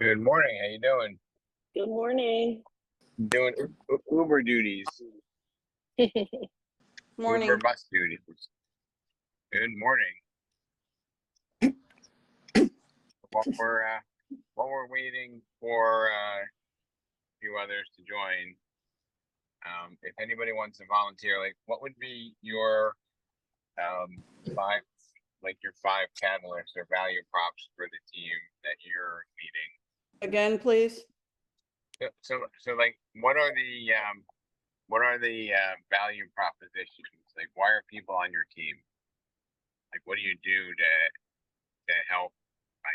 Good morning. How you doing? Good morning. Doing Uber duties, Uber Morning. bus duties. Good morning. While we're waiting for a few others to join, if anybody wants to volunteer, like what would be your um five your five catalysts or value props for the team that you're leading? Again, please. So like what are the value propositions? Like why are people on your team? Like what do you do to help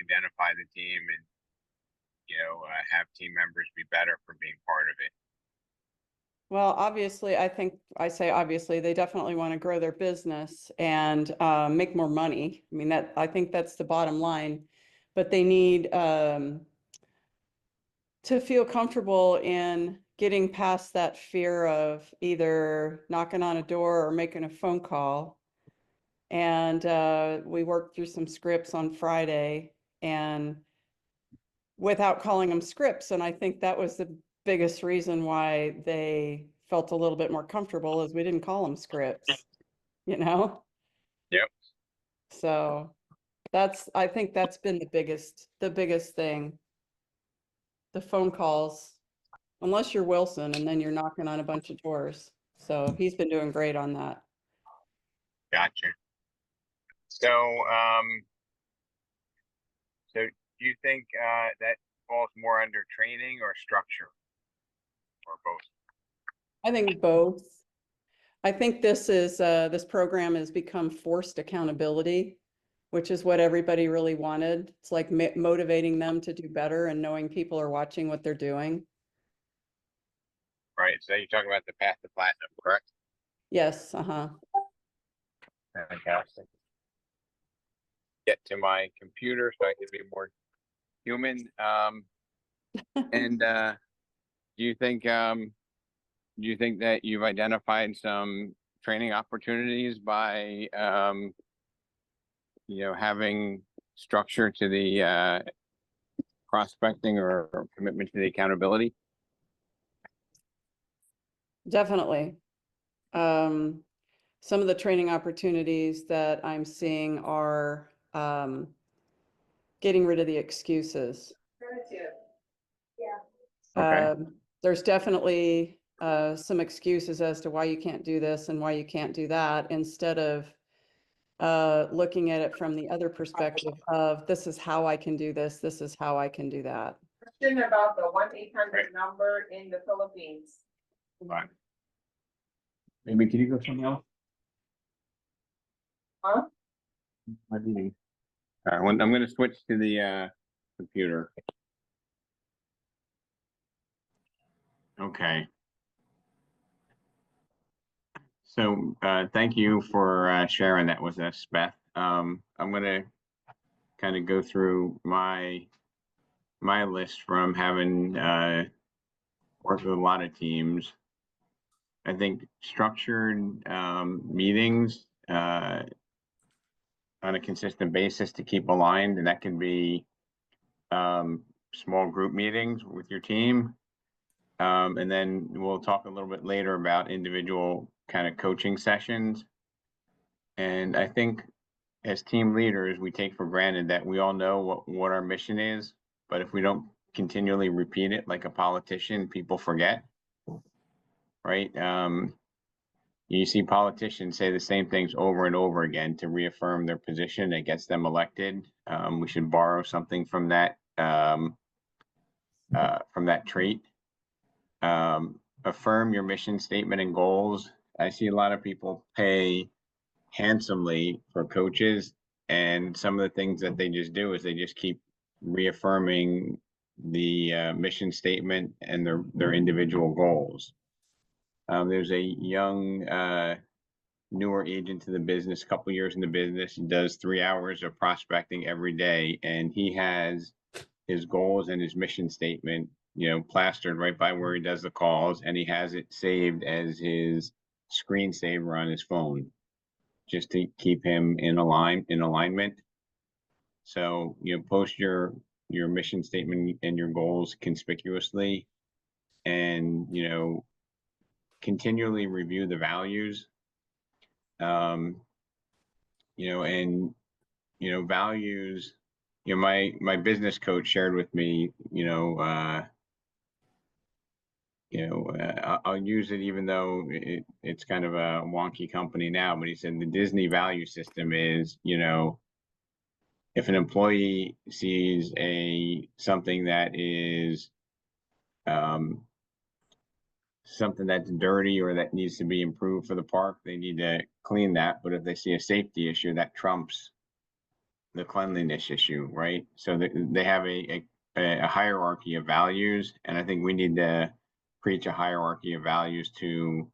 identify the team and have team members be better for being part of it? Well, obviously, obviously, they definitely want to grow their business and make more money. I mean, I think that's the bottom line. But they need to feel comfortable in getting past that fear of either knocking on a door or making a phone call. And we worked through some scripts on Friday and without calling them scripts. And I think that was the biggest reason why they felt a little bit more comfortable is we didn't call them scripts, you know? Yep. So I think that's been the biggest thing. The phone calls, unless you're Wilson and then you're knocking on a bunch of doors. So he's been doing great on that. Gotcha. So do you think that falls more under training or structure or both? I think both. I think this program has become forced accountability, which is what everybody really wanted. It's like motivating them to do better and knowing people are watching what they're doing. Right. So you're talking about the path to platinum, correct? Yes, uh-huh. Fantastic. Get to my computer so I can be more human. And do you think that you've identified some training opportunities by having structure to the prospecting or commitment to the accountability? Definitely. Some of the training opportunities that I'm seeing are getting rid of the excuses. Okay. There's definitely some excuses as to why you can't do this and why you can't do that, instead of looking at it from the other perspective of this is how I can do this, this is how I can do that. Question about the 1-800 number in the Philippines. Fine. Maybe can you go something else? Huh? My meeting. All right, I'm going to switch to the computer. Okay. So thank you for sharing that with us, Beth. I'm going to kind of go through my list from having worked with a lot of teams. I think structured meetings on a consistent basis to keep aligned, and that can be small group meetings with your team. And then we'll talk a little bit later about individual kind of coaching sessions. And I think as team leaders, we take for granted that we all know what our mission is, but if we don't continually repeat it like a politician, people forget, right? You see politicians say the same things over and over again to reaffirm their position. It gets them elected. We should borrow something from that trait. Affirm your mission statement and goals. I see a lot of people pay handsomely for coaches, and some of the things that they just do is they just keep reaffirming the mission statement and their individual goals. There's a young newer agent to the business, a couple years in the business. He does 3 hours of prospecting every day, and he has his goals and his mission statement, plastered right by where he does the calls, and he has it saved as his screensaver on his phone, just to keep him in alignment. So post your your mission statement and your goals conspicuously, and, continually review the values. Um, and, values, my business coach shared with me, I'll use it even though it's kind of a wonky company now, but he said the Disney value system is, if an employee sees something that is something that's dirty or that needs to be improved for the park, they need to clean that. But if they see a safety issue, that trumps the cleanliness issue, right? So they have a hierarchy of values, and I think we need to preach a hierarchy of values to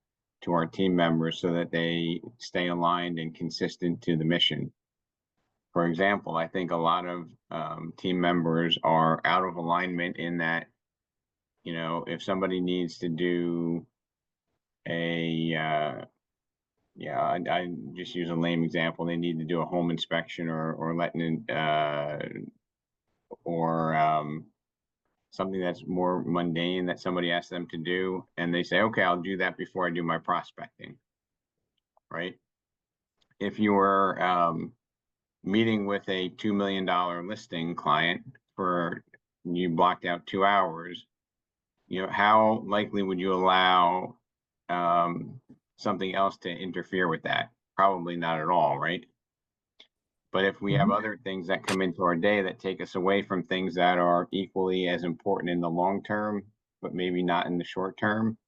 our team members so that they stay aligned and consistent to the mission. For example, I think a lot of team members are out of alignment in that, if somebody needs to do I just use a lame example. They need to do a home inspection or letting something that's more mundane that somebody asks them to do, and they say, okay, I'll do that before I do my prospecting, right? If you were meeting with a $2 million listing client you blocked out 2 hours, how likely would you allow something else to interfere with that? Probably not at all, right? But if we have other things that come into our day that take us away from things that are equally as important in the long term, but maybe not in the short term,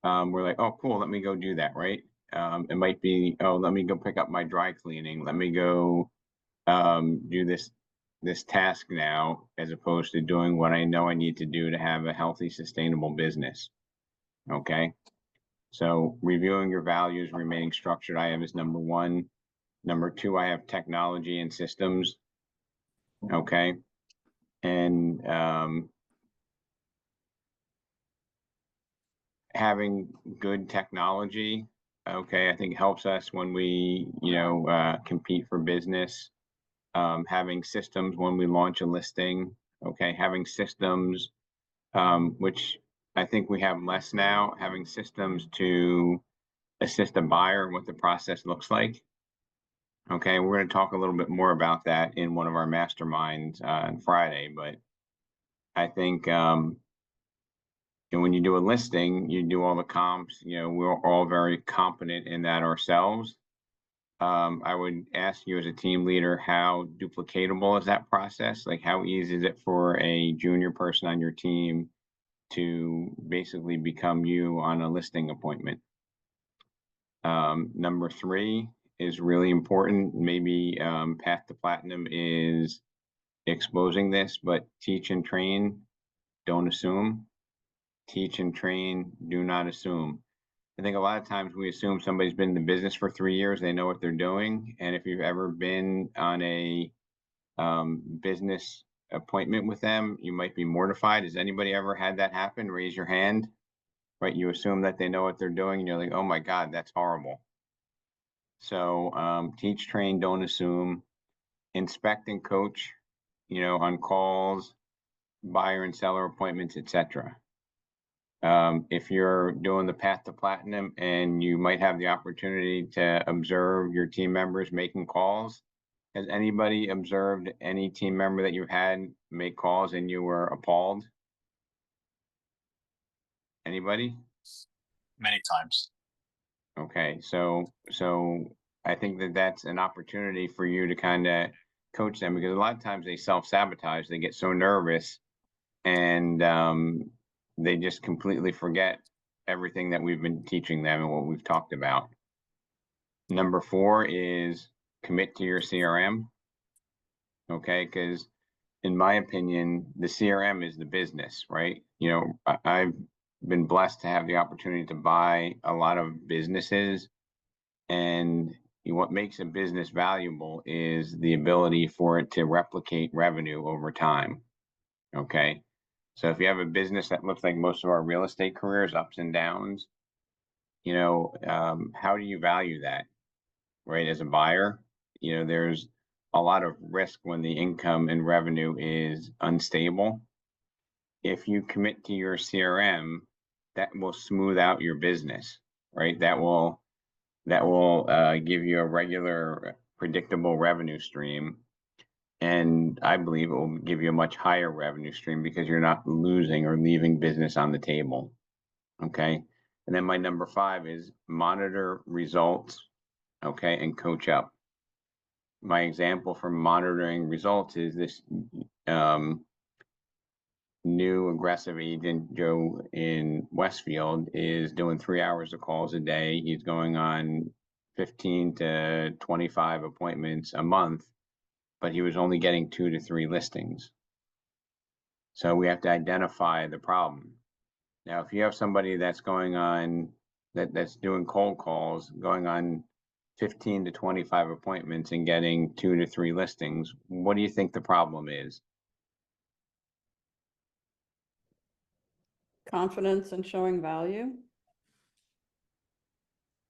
we're like, oh, cool, let me go do that, right? It might be, oh, let me go pick up my dry cleaning. Let me go do this task now, as opposed to doing what I know I need to do to have a healthy, sustainable business. Okay. So reviewing your values, remaining structured, I have as number 1. Number 2, I have technology and systems. Okay. And having good technology, okay, I think helps us when we, compete for business. Having systems when we launch a listing, okay, having systems, which I think we have less now, having systems to assist a buyer, what the process looks like. Okay, we're going to talk a little bit more about that in one of our masterminds on Friday, but I think and when you do a listing, you do all the comps, we're all very competent in that ourselves. I would ask you as a team leader, how duplicatable is that process? Like, how easy is it for a junior person on your team to basically become you on a listing appointment? Number 3 is really important. Maybe Path to Platinum is exposing this, but teach and train, don't assume. Teach and train, do not assume. I think a lot of times we assume somebody's been in the business for 3 years, they know what they're doing. And if you've ever been on a business appointment with them, you might be mortified. Has anybody ever had that happen? Raise your hand. Right? You assume that they know what they're doing, and you're like, oh my God, that's horrible. So teach, train, don't assume. Inspect and coach, on calls, buyer and seller appointments, etc. If you're doing the Path to Platinum and you might have the opportunity to observe your team members making calls, has anybody observed any team member that you've had make calls and you were appalled? Anybody? Many times. Okay, so I think that's an opportunity for you to kind of coach them, because a lot of times they self-sabotage. They get so nervous and they just completely forget everything that we've been teaching them and what we've talked about. Number 4 is commit to your CRM. Okay, because in my opinion, the CRM is the business, right? I've been blessed to have the opportunity to buy a lot of businesses, and what makes a business valuable is the ability for it to replicate revenue over time. Okay. So if you have a business that looks like most of our real estate careers, ups and downs, how do you value that, right? As a buyer, there's a lot of risk when the income and revenue is unstable. If you commit to your CRM, that will smooth out your business, right? That will give you a regular, predictable revenue stream. And I believe it will give you a much higher revenue stream because you're not losing or leaving business on the table. Okay. And then my number 5 is monitor results. Okay. And coach up. My example for monitoring results is this new aggressive agent, Joe in Westfield, is doing 3 hours of calls a day. He's going on 15 to 25 appointments a month, but he was only getting 2 to 3 listings. So we have to identify the problem. Now, if you have somebody that's going on, that's doing cold calls, going on 15 to 25 appointments and getting 2 to 3 listings, what do you think the problem is? Confidence and showing value.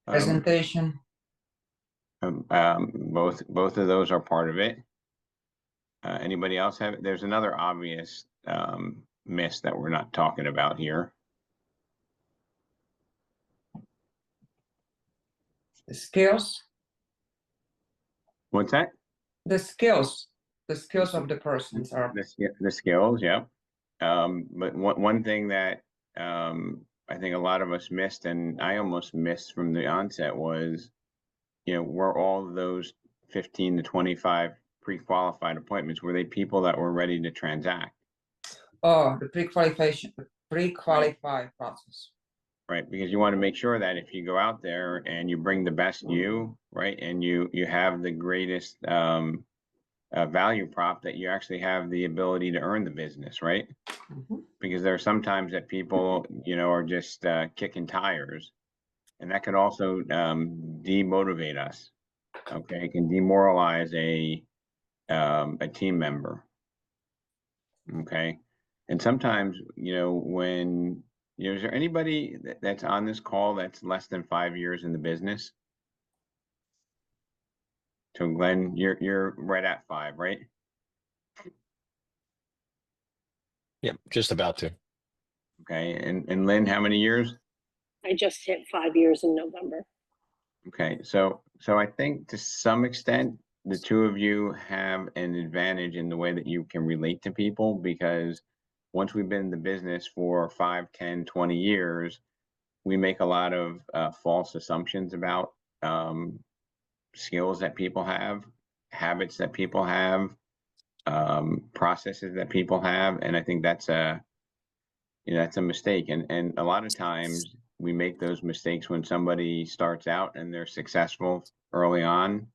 Presentation. Both of those are part of it. Anybody else have? There's another obvious miss that we're not talking about here. The skills. What's that? The skills. The skills of the persons are. The skills, yeah. But one thing that I think a lot of us missed, and I almost missed from the onset, was, were all of those 15 to 25 pre-qualified appointments, were they people that were ready to transact? Oh, the pre-qualified process. Right, because you want to make sure that if you go out there and you bring the best you, right, and you have the greatest value prop, that you actually have the ability to earn the business, right? Mhm. Because there are sometimes that people, are just kicking tires, and that could also demotivate us. Okay, it can demoralize a team member. Okay, and sometimes, when is there anybody that's on this call that's less than 5 years in the business? So Glenn, you're right at 5, right? Yep, just about to. Okay, and Lynn, how many years? I just hit 5 years in November. Okay, so I think to some extent, the two of you have an advantage in the way that you can relate to people, because once we've been in the business for 5, 10, 20 years, we make a lot of false assumptions about skills that people have, habits that people have, processes that people have, and I think that's a mistake. And a lot of times we make those mistakes when somebody starts out and they're successful early on,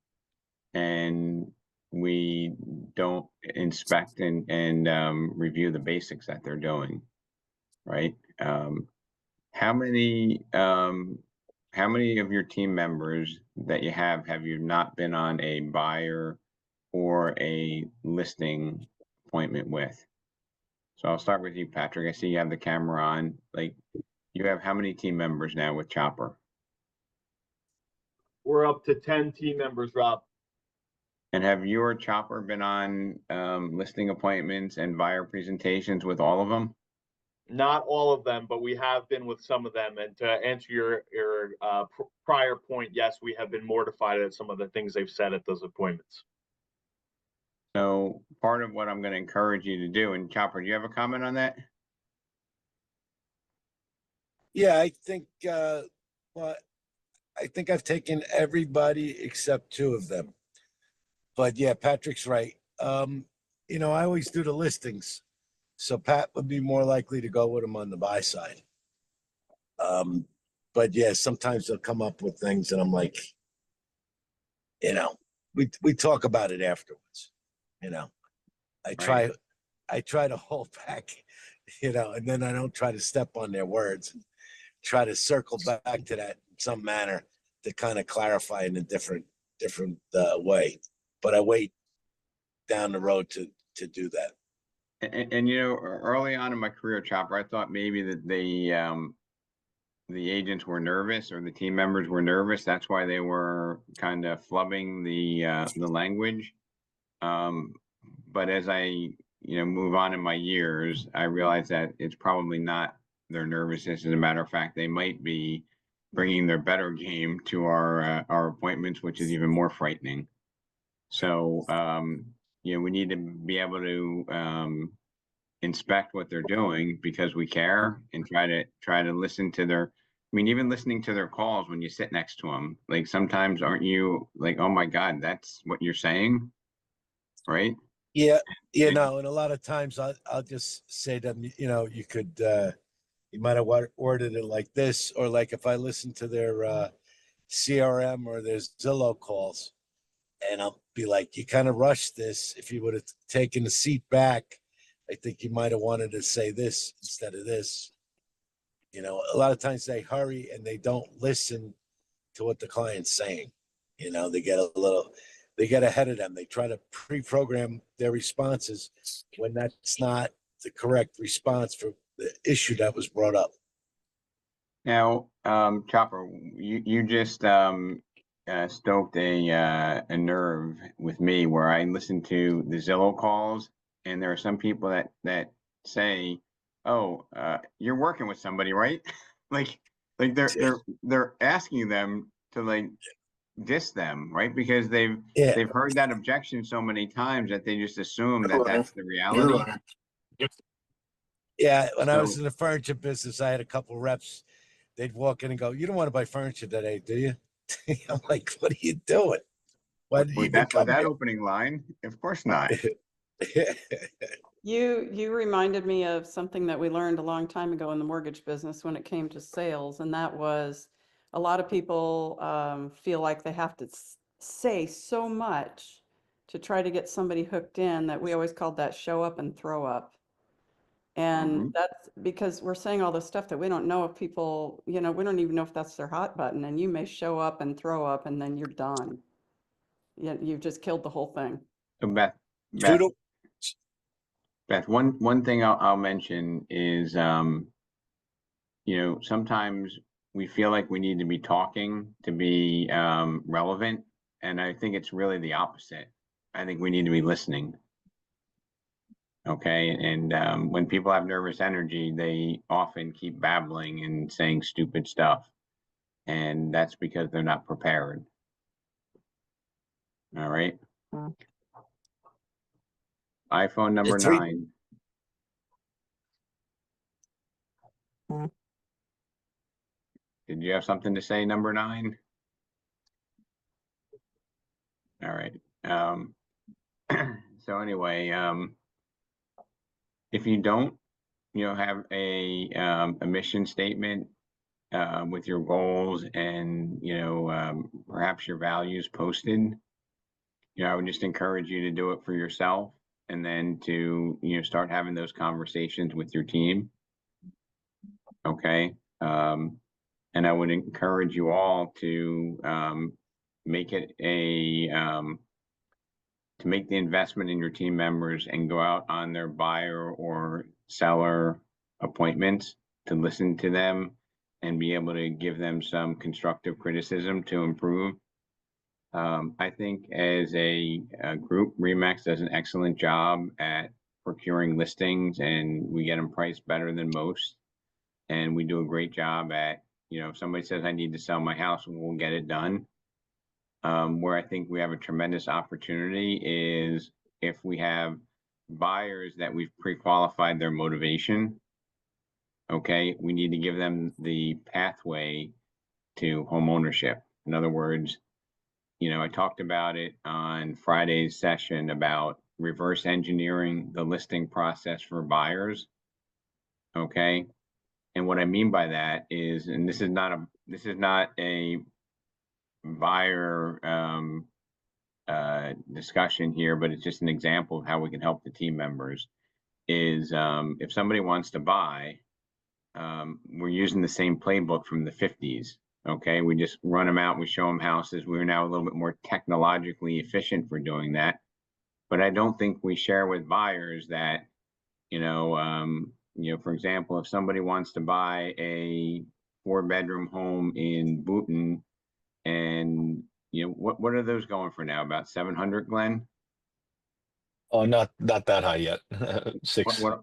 and we don't inspect and review the basics that they're doing, right? How many of your team members that you have you not been on a buyer or a listing appointment with? So I'll start with you, Patrick. I see you have the camera on. Like, you have how many team members now with Chopper? We're up to 10 team members, Rob. And have you or Chopper been on listing appointments and buyer presentations with all of them? Not all of them, but we have been with some of them. And to answer your prior point, yes, we have been mortified at some of the things they've said at those appointments. So part of what I'm going to encourage you to do, and Chopper, do you have a comment on that? Yeah, I think, well, I think I've taken everybody except 2 of them. But yeah, Patrick's right. I always do the listings. So Pat would be more likely to go with him on the buy side. But yeah, sometimes they'll come up with things and I'm like, we talk about it afterwards. I try to hold back, and then I don't try to step on their words and try to circle back to that in some manner to kind of clarify in a different way. But I wait down the road to do that. And early on in my career, Chopper, I thought maybe that the agents were nervous, or the team members were nervous. That's why they were kind of flubbing the language. But as I, move on in my years, I realize that it's probably not their nervousness. As a matter of fact, they might be bringing their better game to our appointments, which is even more frightening. So, we need to be able to inspect what they're doing because we care and try to listen to their. I mean, even listening to their calls when you sit next to them, like sometimes aren't you like, oh my God, that's what you're saying, right? Yeah, and a lot of times I'll just say to them, you could you might have worded it like this, or like if I listen to their CRM or their Zillow calls, and I'll be like, you kind of rushed this. If you would have taken the seat back, I think you might have wanted to say this instead of this. A lot of times they hurry and they don't listen to what the client's saying. They get ahead of them. They try to pre-program their responses when that's not the correct response for the issue that was brought up. Now, Chopper, you just stoked a nerve with me where I listen to the Zillow calls, and there are some people that say, "Oh, you're working with somebody, right?" like they're asking them to like diss them, right? Because they've heard that objection so many times that they just assume that that's the reality. Yeah, when I was in the furniture business, I had a couple reps. They'd walk in and go, "You don't want to buy furniture today, do you?" I'm like, "What are you doing? Why did you even come that here?" opening line? Of course not. You reminded me of something that we learned a long time ago in the mortgage business when it came to sales, and that was a lot of people feel like they have to say so much to try to get somebody hooked in that we always called that show up and throw up. And Mhm. that's because we're saying all this stuff that we don't know if people, we don't even know if that's their hot button, and you may show up and throw up and then you're done. You've just killed the whole thing. So Beth, Toodle. one thing I'll mention is, sometimes we feel like we need to be talking to be relevant, and I think it's really the opposite. I think we need to be listening. Okay, and when people have nervous energy, they often keep babbling and saying stupid stuff, and that's because they're not prepared. All right. Mm. iPhone number It's 9. Did you have something to say, number 9? All right. So anyway, if you don't, have a mission statement with your goals and perhaps your values posted, I would just encourage you to do it for yourself, and then to start having those conversations with your team. Okay. And I would encourage you all to make it to make the investment in your team members and go out on their buyer or seller appointments to listen to them and be able to give them some constructive criticism to improve. I think as a group, Remax does an excellent job at procuring listings, and we get them priced better than most. And we do a great job at, if somebody says I need to sell my house, we'll get it done. Where I think we have a tremendous opportunity is if we have buyers that we've pre-qualified their motivation. Okay, we need to give them the pathway to home ownership. In other words, I talked about it on Friday's session about reverse engineering the listing process for buyers. Okay, and what I mean by that is, and this is not a buyer discussion here, but it's just an example of how we can help the team members. Is if somebody wants to buy, we're using the same playbook from the 50s. Okay, we just run them out, we show them houses. We're now a little bit more technologically efficient for doing that. But I don't think we share with buyers that, for example, if somebody wants to buy a 4-bedroom home in Boonton, and what are those going for now? About 700, Glenn? Oh, not that high yet. What,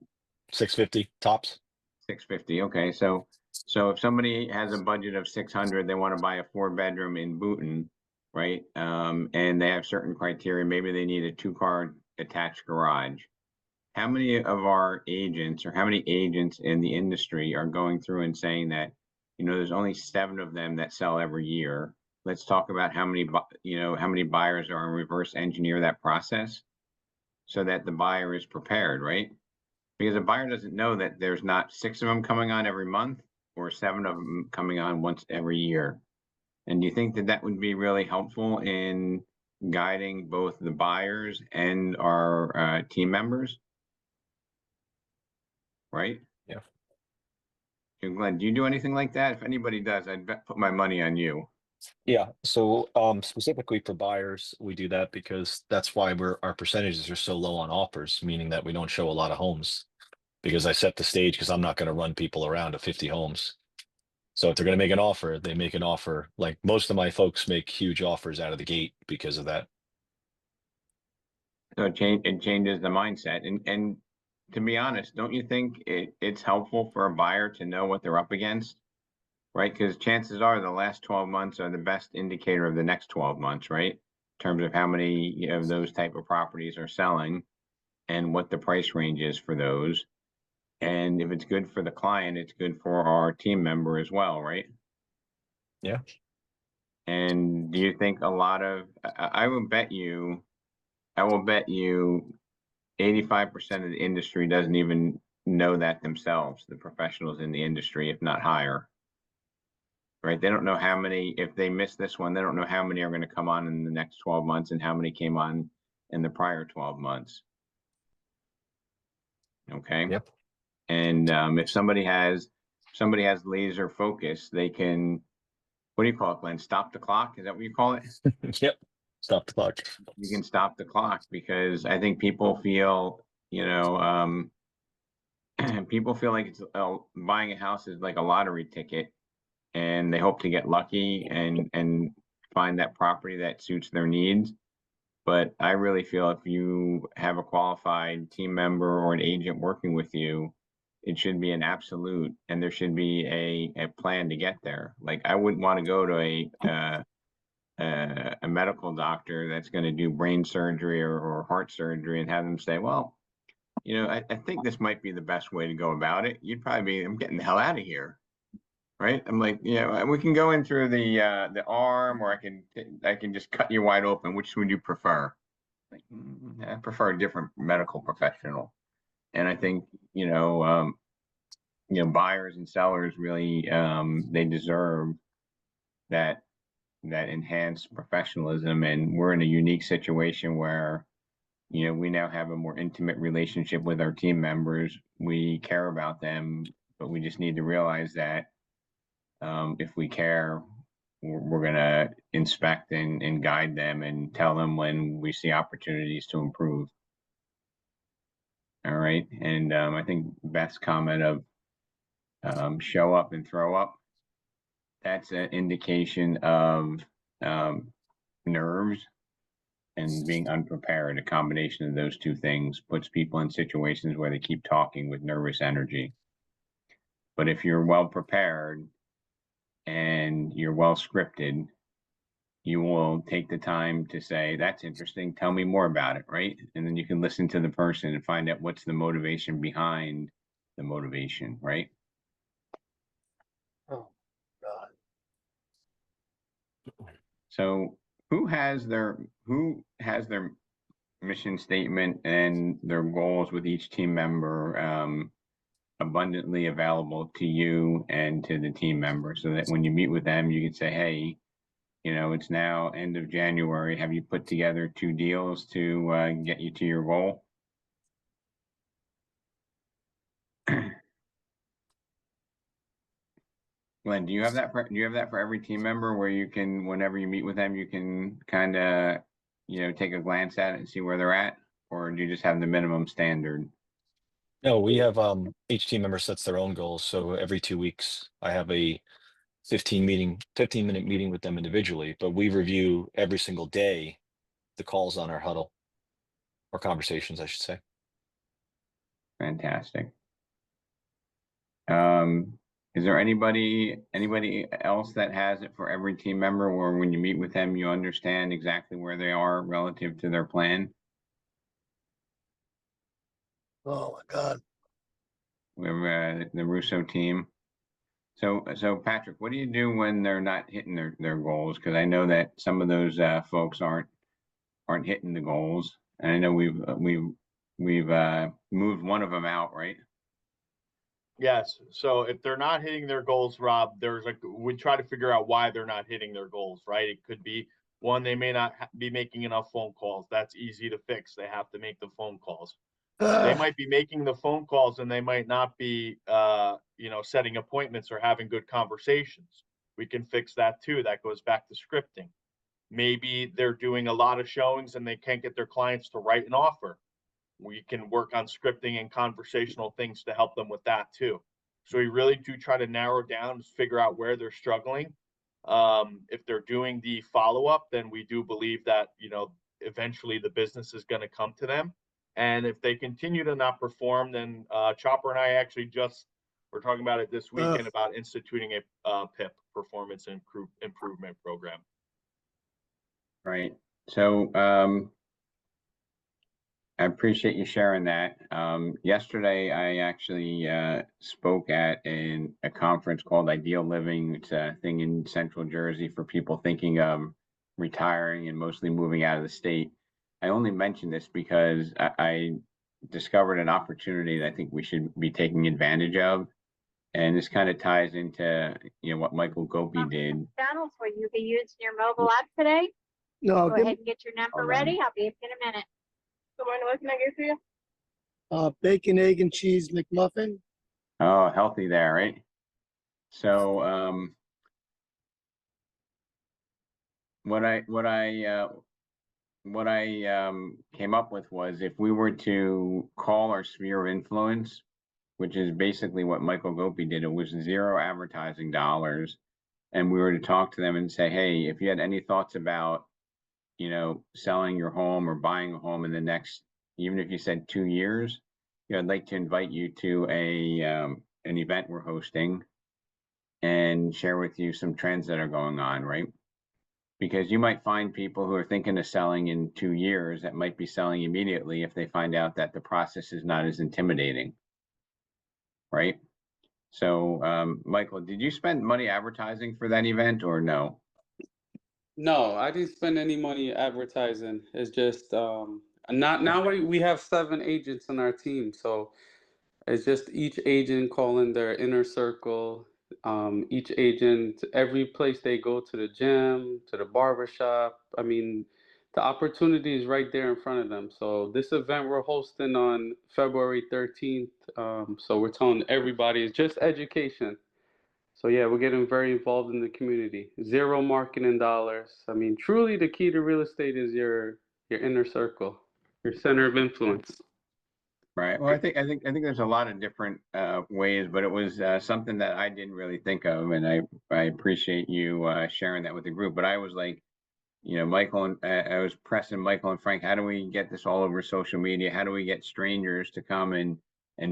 650 tops. 650, okay, so if somebody has a budget of 600, they want to buy a 4-bedroom in Booton, right? And they have certain criteria, maybe they need a 2-car attached garage. How many of our agents or how many agents in the industry are going through and saying that, there's only 7 of them that sell every year? Let's talk about how many buyers are, and reverse engineer that process so that the buyer is prepared, right? Because a buyer doesn't know that there's not 6 of them coming on every month or 7 of them coming on once every year. And do you think that that would be really helpful in guiding both the buyers and our team members? Right? Yeah. And Glenn, do you do anything like that? If anybody does, I'd put my money on you. Yeah, so specifically for buyers, we do that because that's why our percentages are so low on offers, meaning that we don't show a lot of homes. Because I set the stage because I'm not going to run people around to 50 homes. So if they're going to make an offer, they make an offer. Like most of my folks make huge offers out of the gate because of that. So it changes the mindset. And to be honest, don't you think it's helpful for a buyer to know what they're up against? Right? Because chances are the last 12 months are the best indicator of the next 12 months, right? In terms of how many of those type of properties are selling and what the price range is for those. And if it's good for the client, it's good for our team member as well, right? Yeah. And do you think a lot of, I will bet you 85% of the industry doesn't even know that themselves, the professionals in the industry, if not higher. Right? They don't know how many, if they miss this one, they don't know how many are going to come on in the next 12 months and how many came on in the prior 12 months. Okay. Yep. And if somebody has laser focus, they can, what do you call it, Glenn? Stop the clock? Is that what you call it? Yep. Stop the clock. You can stop the clock because I think people feel, people feel like it's buying a house is like a lottery ticket, and they hope to get lucky and find that property that suits their needs. But I really feel if you have a qualified team member or an agent working with you, it should be an absolute, and there should be a plan to get there. Like I wouldn't want to go to a medical doctor that's going to do brain surgery or heart surgery and have them say, well, I think this might be the best way to go about it. You'd probably be, I'm getting the hell out of here. Right? I'm like, we can go in through the arm, or I can just cut you wide open. Which would you prefer? Like, I prefer a different medical professional. And I think, buyers and sellers really, they deserve that enhanced professionalism. And we're in a unique situation where, we now have a more intimate relationship with our team members. We care about them, but we just need to realize that if we care, we're going to inspect and guide them and tell them when we see opportunities to improve. All right. And I think Beth's comment of show up and throw up, that's an indication of nerves and being unprepared. A combination of those two things puts people in situations where they keep talking with nervous energy. But if you're well prepared and you're well scripted, you will take the time to say, that's interesting, tell me more about it, right? And then you can listen to the person and find out what's the motivation behind the motivation, right? Oh, God. So who has their mission statement and their goals with each team member abundantly available to you and to the team member, so that when you meet with them, you can say, hey, it's now end of January. Have you put together 2 deals to get you to your goal? Glenn, do you have that for every team member, where you can, whenever you meet with them, you can kind of, take a glance at it and see where they're at? Or do you just have the minimum standard? No, we have each team member sets their own goals. So every 2 weeks, I have a 15-minute meeting with them individually, but we review every single day the calls on our huddle. or conversations, I should say. Fantastic. Is there anybody else that has it for every team member, or when you meet with them, you understand exactly where they are relative to their plan? Oh my God. We have the Russo team. So Patrick, what do you do when they're not hitting their goals? Because I know that some of those folks aren't hitting the goals, and I know we've moved one of them out, right? Yes, so if they're not hitting their goals, Rob, we try to figure out why they're not hitting their goals, right? It could be one, they may not be making enough phone calls. That's easy to fix. They have to make the phone calls. They might be making the phone calls and they might not be, setting appointments or having good conversations. We can fix that too. That goes back to scripting. Maybe they're doing a lot of showings and they can't get their clients to write an offer. We can work on scripting and conversational things to help them with that too. So we really do try to narrow down, figure out where they're struggling. If they're doing the follow-up, then we do believe that, eventually the business is going to come to them. And if they continue to not perform, then Chopper and I actually we're talking about it this weekend about instituting a PIP, performance improvement program. Right. So I appreciate you sharing that. Yesterday, I actually spoke at a conference called Ideal Living. It's a thing in Central Jersey for people thinking of retiring and mostly moving out of the state. I only mention this because I discovered an opportunity that I think we should be taking advantage of. And this kind of ties into, what Michael Gopi did. McDonald's where you can use your mobile app today. No, Go ahead and get your number Hold on. ready. I'll be up in a minute. Good morning, what can I get for you? bacon, egg, and cheese McMuffin. Oh, healthy there, right? So what I came up with was, if we were to call our sphere of influence, which is basically what Michael Gopi did, it was $0 advertising dollars, and we were to talk to them and say, hey, if you had any thoughts about, selling your home or buying a home in the next, even if you said 2 years, I'd like to invite you to an event we're hosting and share with you some trends that are going on, right? Because you might find people who are thinking of selling in 2 years that might be selling immediately if they find out that the process is not as intimidating, right? So, Michael, did you spend money advertising for that event or no? No, I didn't spend any money advertising. It's just now we have 7 agents on our team, so it's just each agent calling their inner circle. Each agent, every place they go, to the gym, to the barber shop, I mean, the opportunity is right there in front of them. So this event we're hosting on February 13th. So we're telling everybody it's just education. So yeah, we're getting very involved in the community. 0 marketing dollars. I mean, truly the key to real estate is your inner circle, your center of influence. Right. Well, I think there's a lot of different ways, but it was something that I didn't really think of, and I appreciate you sharing that with the group. But I was like, Michael, and I was pressing Michael and Frank, how do we get this all over social media? How do we get strangers to come and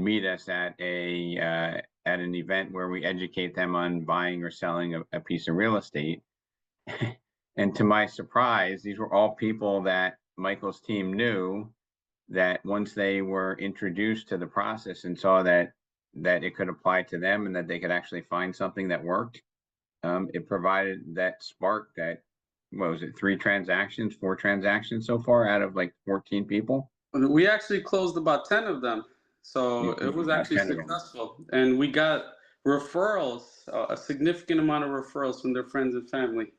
meet us at an event where we educate them on buying or selling a piece of real estate? And to my surprise, these were all people that Michael's team knew, that once they were introduced to the process and saw that it could apply to them and that they could actually find something that worked, it provided that spark that, what was it, 4 transactions so far out of like 14 people? We actually closed about 10 of them. So it was actually successful. And we got referrals, a significant amount of referrals from their friends and family.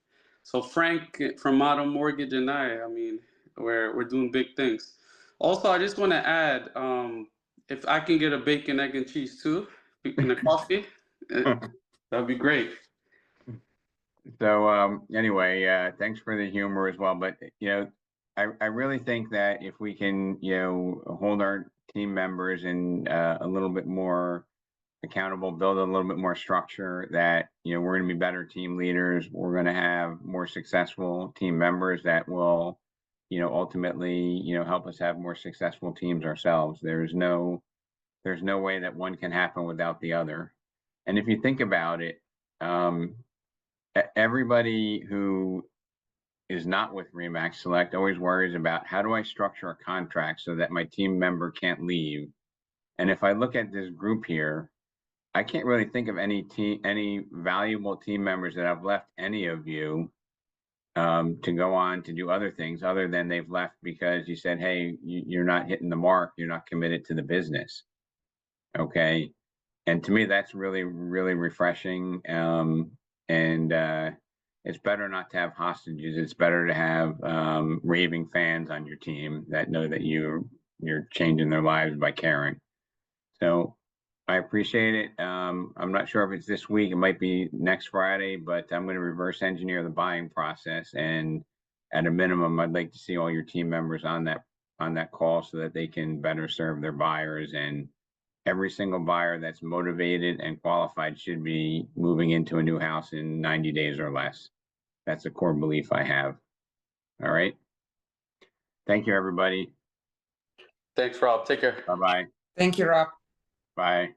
So Frank from Motto Mortgage and I mean, we're doing big things. Also, I just want to add, if I can get a bacon, egg, and cheese too, and a coffee, that'd be great. So anyway, thanks for the humor as well. But I really think that if we can hold our team members in a little bit more accountable, build a little bit more structure, that we're going to be better team leaders. We're going to have more successful team members that will ultimately, help us have more successful teams ourselves. There's no way that one can happen without the other. And if you think about it, everybody who is not with Remax Select always worries about, how do I structure a contract so that my team member can't leave? And if I look at this group here, I can't really think of any valuable team members that have left any of you to go on to do other things, other than they've left because you said, hey, you're not hitting the mark, you're not committed to the business. Okay. And to me, that's really, really refreshing. It's better not to have hostages. It's better to have raving fans on your team that know that you're changing their lives by caring. So I appreciate it. I'm not sure if it's this week, it might be next Friday, but I'm going to reverse engineer the buying process. And at a minimum, I'd like to see all your team members on that call so that they can better serve their buyers. And every single buyer that's motivated and qualified should be moving into a new house in 90 days or less. That's a core belief I have. All right. Thank you, everybody. Thanks, Rob. Take care. Bye-bye. Thank you, Rob. Bye.